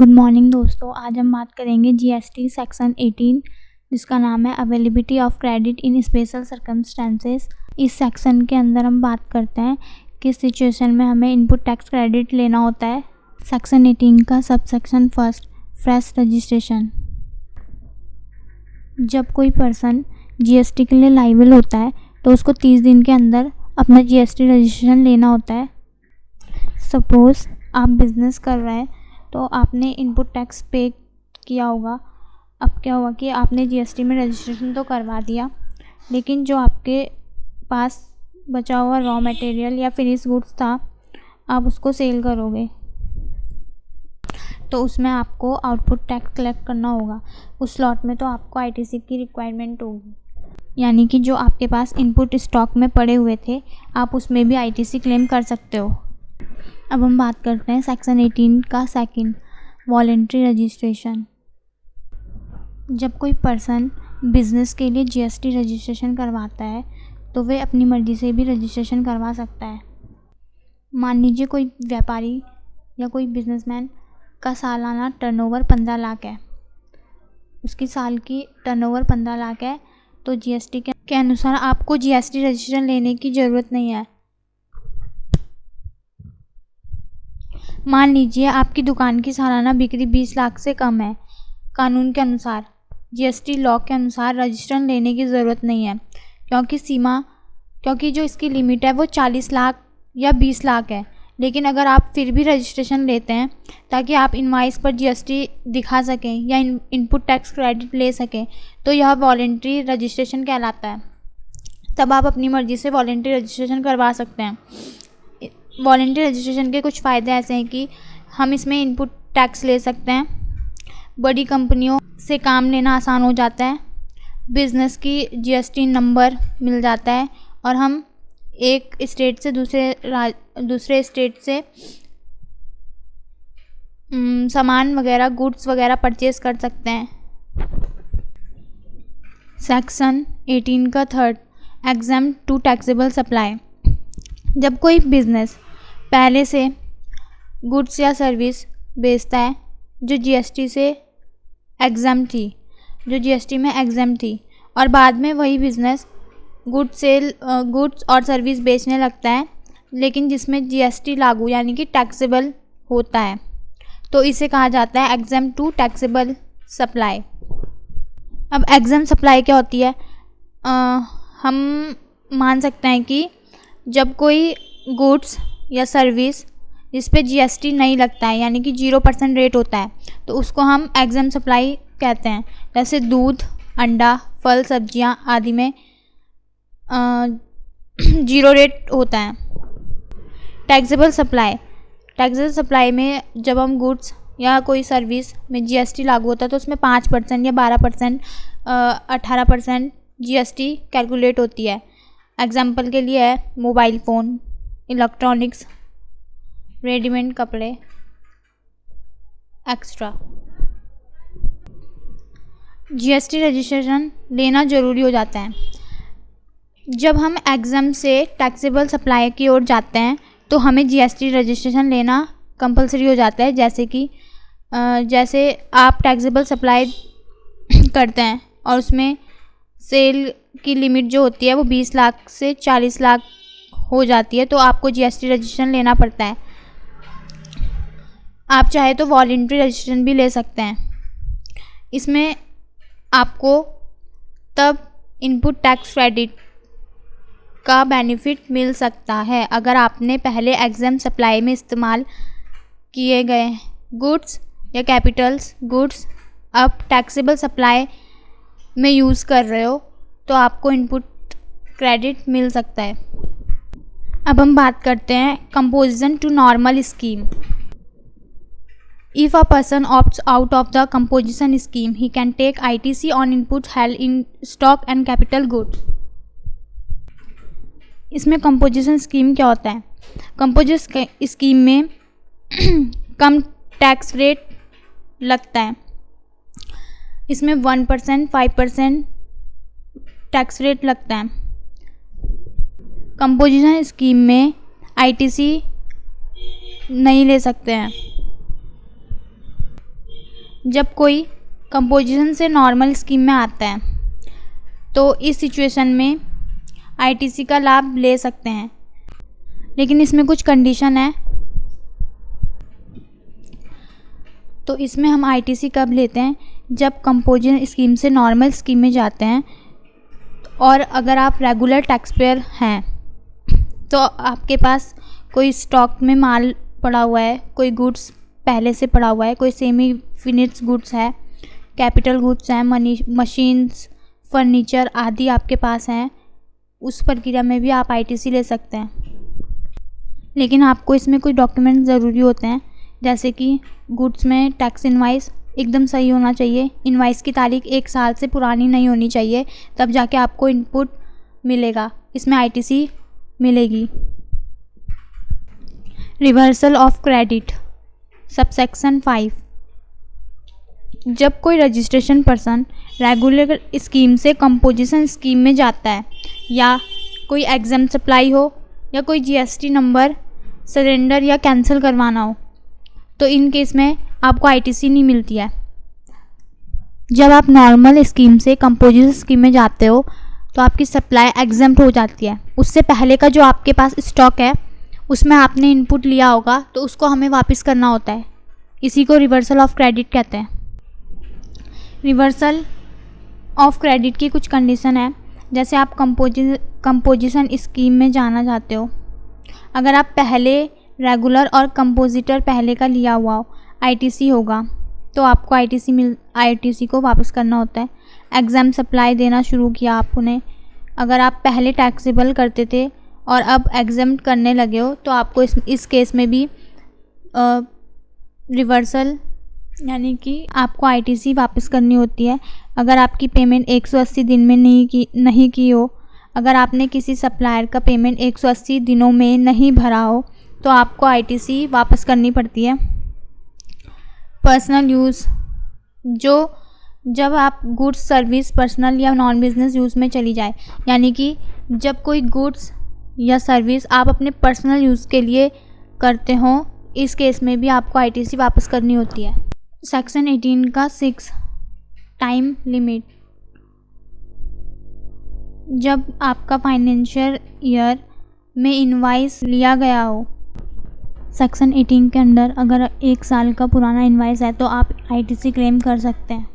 Good morning दोस्तों, आज हम बात करेंगे जीएसटी सेक्शन 18 जिसका नाम है availability of credit in special circumstances. इस सेक्शन के अंदर हम बात करते हैं किस सिचुएशन में हमें इनपुट टैक्स क्रेडिट लेना होता है। सेक्शन 18 का sub section first, fresh registration. जब कोई पर्सन जीएसटी के लिए लायबल होता है तो उसको 30 दिन के अंदर अपना जीएसटी रजिस्ट्रेशन लेना होता है। सपोज़ आप बिज़नेस कर रहे हैं तो आपने इनपुट टैक्स पे किया होगा। अब क्या हुआ कि आपने जीएसटी में रजिस्ट्रेशन तो करवा दिया, लेकिन जो आपके पास बचा हुआ रॉ मटेरियल या फिनिश गुड्स था, आप उसको सेल करोगे तो उसमें आपको आउटपुट टैक्स कलेक्ट करना होगा। उस स्लॉट में तो आपको आईटीसी की रिक्वायरमेंट होगी, यानी कि जो आपके पास इनपुट स्टॉक में पड़े हुए थे आप उसमें भी आईटीसी क्लेम कर सकते हो। अब हम बात करते हैं सेक्शन 18 का सेकंड, वॉलंटरी रजिस्ट्रेशन। जब कोई पर्सन बिज़नेस के लिए जीएसटी रजिस्ट्रेशन करवाता है तो वे अपनी मर्ज़ी से भी रजिस्ट्रेशन करवा सकता है। मान लीजिए कोई व्यापारी या कोई बिजनेसमैन का सालाना टर्नओवर 15 लाख है, उसकी साल की टर्नओवर 15 लाख है, तो जीएसटी के अनुसार आपको जीएसटी रजिस्ट्रेशन लेने की ज़रूरत नहीं है। मान लीजिए आपकी दुकान की सालाना बिक्री 20 लाख से कम है, कानून के अनुसार, जीएसटी लॉ के अनुसार रजिस्ट्रेशन लेने की ज़रूरत नहीं है, क्योंकि जो इसकी लिमिट है वो 40 लाख या 20 लाख है। लेकिन अगर आप फिर भी रजिस्ट्रेशन लेते हैं ताकि आप इनवाइस पर जीएसटी दिखा सकें या इनपुट टैक्स क्रेडिट ले सकें, तो यह वॉलंटरी रजिस्ट्रेशन कहलाता है। तब आप अपनी मर्ज़ी से वॉलंटरी रजिस्ट्रेशन करवा सकते हैं। वॉलंटरी रजिस्ट्रेशन के कुछ फ़ायदे ऐसे हैं कि हम इसमें इनपुट टैक्स ले सकते हैं, बड़ी कंपनियों से काम लेना आसान हो जाता है, बिज़नेस की जीएसटी नंबर मिल जाता है और हम एक स्टेट से दूसरे स्टेट से सामान वगैरह, गुड्स वगैरह परचेज़ कर सकते हैं। सेक्शन 18 का third, exempt to taxable supply. जब कोई बिज़नेस पहले से गुड्स या सर्विस बेचता है जो जीएसटी में एग्जम्प्ट थी और बाद में वही बिज़नेस गुड्स और सर्विस बेचने लगता है, लेकिन जिसमें जीएसटी लागू यानी कि टैक्सेबल होता है, तो इसे कहा जाता है एग्जम्प्ट टू टैक्सेबल सप्लाई। अब एग्जम्प्ट सप्लाई क्या होती है? हम मान सकते हैं कि जब कोई गुड्स या सर्विस जिस पे जीएसटी नहीं लगता है, यानी कि 0% रेट होता है, तो उसको हम एग्जम्प्ट सप्लाई कहते हैं। जैसे दूध, अंडा, फल, सब्जियां आदि में 0 रेट होता है। टैक्सेबल सप्लाई में जब हम गुड्स या कोई सर्विस में जीएसटी लागू होता है तो उसमें 5% या 12%, 18% जीएसटी कैलकुलेट होती है। एग्जाम्पल के लिए है मोबाइल फ़ोन, इलेक्ट्रॉनिक्स, रेडीमेड कपड़े एक्स्ट्रा। जीएसटी रजिस्ट्रेशन लेना ज़रूरी हो जाता है। जब हम एग्जम्प्ट से टैक्सेबल सप्लाई की ओर जाते हैं तो हमें जीएसटी रजिस्ट्रेशन लेना कंपलसरी हो जाता है। जैसे आप टैक्सेबल सप्लाई करते हैं और उसमें सेल की लिमिट जो होती है वो 20 लाख से 40 लाख हो जाती है, तो आपको जीएसटी रजिस्ट्रेशन लेना पड़ता है। आप चाहे तो वॉलंटरी रजिस्ट्रेशन भी ले सकते हैं। इसमें आपको तब इनपुट टैक्स क्रेडिट का बेनिफिट मिल सकता है अगर आपने पहले एग्जम्प्ट सप्लाई में इस्तेमाल किए गए गुड्स या कैपिटल्स गुड्स अब टैक्सेबल सप्लाई में यूज़ कर रहे हो, तो आपको इनपुट क्रेडिट मिल सकता है। अब हम बात करते हैं composition to normal scheme. If a person opts out of the composition scheme, he can take ITC on input held in stock and capital goods. इसमें कंपोजिशन स्कीम क्या होता है? कंपोजिशन स्कीम में कम टैक्स रेट लगता है। इसमें 1%, 5% tax rate लगता है। कंपोजिशन स्कीम में आईटीसी नहीं ले सकते हैं। जब कोई कंपोजिशन से नॉर्मल स्कीम में आता है तो इस सिचुएशन में आईटीसी का लाभ ले सकते हैं, लेकिन इसमें कुछ कंडीशन है। तो इसमें हम आईटीसी कब लेते हैं? जब कंपोजिशन स्कीम से नॉर्मल स्कीम में जाते हैं और अगर आप रेगुलर टैक्स पेयर हैं तो आपके पास कोई स्टॉक में माल पड़ा हुआ है, कोई गुड्स पहले से पड़ा हुआ है, कोई सेमी फिनिश्ड गुड्स है, कैपिटल गुड्स हैं, मशीन्स, फर्नीचर आदि आपके पास हैं, उस प्रक्रिया में भी आप आईटीसी ले सकते हैं। लेकिन आपको इसमें कोई डॉक्यूमेंट ज़रूरी होते हैं, जैसे कि गुड्स में टैक्स इनवाइस एकदम सही होना चाहिए, इनवाइस की तारीख 1 साल से पुरानी नहीं होनी चाहिए, तब जाके आपको इनपुट मिलेगा, इसमें आईटीसी मिलेगी। Reversal of credit subsection 5। जब कोई रजिस्ट्रेशन पर्सन रेगुलर स्कीम से कंपोजिशन स्कीम में जाता है या कोई एग्जाम सप्लाई हो या कोई जीएसटी नंबर सरेंडर या कैंसिल करवाना हो तो इन केस में आपको आईटीसी नहीं मिलती है। जब आप नॉर्मल स्कीम से कंपोजिशन स्कीम में जाते हो तो आपकी सप्लाई एग्जम्प्ट हो जाती है। उससे पहले का जो आपके पास स्टॉक है उसमें आपने इनपुट लिया होगा तो उसको हमें वापस करना होता है, इसी को रिवर्सल ऑफ क्रेडिट कहते हैं। रिवर्सल ऑफ क्रेडिट की कुछ कंडीशन है, जैसे आप कंपोजिशन स्कीम में जाना चाहते हो, अगर आप पहले रेगुलर और कंपोजिटर पहले का लिया हुआ हो, आईटीसी होगा तो आपको आईटीसी को वापस करना होता है। एग्जाम सप्लाई देना शुरू किया आपने, अगर आप पहले टैक्सेबल करते थे और अब एग्जाम करने लगे हो तो आपको इस केस में भी रिवर्सल यानी कि आपको आईटीसी वापस करनी होती है। अगर आपकी पेमेंट 180 दिन में नहीं की हो, अगर आपने किसी सप्लायर का पेमेंट 180 दिनों में नहीं भरा हो तो आपको आईटीसी वापस करनी पड़ती है। पर्सनल यूज़, जब आप गुड्स सर्विस पर्सनल या नॉन बिजनेस यूज़ में चली जाए, यानी कि जब कोई गुड्स या सर्विस आप अपने पर्सनल यूज़ के लिए करते हो, इस केस में भी आपको आईटीसी वापस करनी होती है। सेक्शन 18 का 6 टाइम लिमिट, जब आपका फाइनेंशियल ईयर में इनवाइस लिया गया हो, सेक्शन 18 के अंदर अगर 1 साल का पुराना इनवाइस है तो आप आईटीसी क्लेम कर सकते हैं।